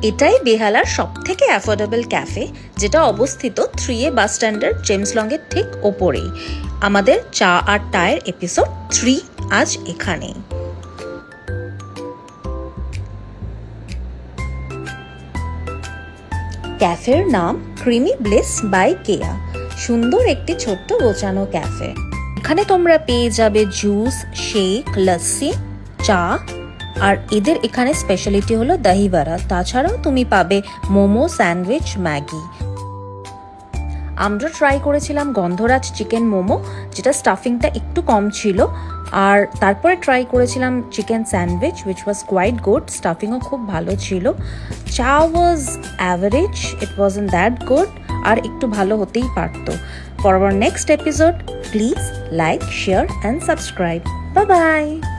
এটাই বেহালার সবথেকে affordable cafe, যেটা অবস্থিত 3A বাস স্ট্যান্ডের জেমস লংয়ের ঠিক ওপরেই। আমাদের চা আর টায়ের এপিসোড 3 আজ এখানেই। ক্যাফের নাম ক্রিমি ব্লিস বাই কেয়া। সুন্দর একটি ছোট্ট গোছানো ক্যাফে। এখানে তোমরা পেয়ে যাবে জুস, শেক, লস্যি, চা, আর এদের এখানে স্পেশালিটি হলো দহি বড়া। তাছাড়াও তুমি পাবে মোমো, স্যান্ডউইচ, ম্যাগি। আমরা ট্রাই করেছিলাম গন্ধরাজ চিকেন মোমো, যেটা স্টাফিংটা একটু কম ছিল, আর তারপরে ট্রাই করেছিলাম chicken sandwich which was quite good, স্টাফিংও খুব ভালো ছিল। Cha was average, it wasn't that good, আর একটু ভালো হতেই পারতো। For our next episode please like, share and subscribe. Bye by.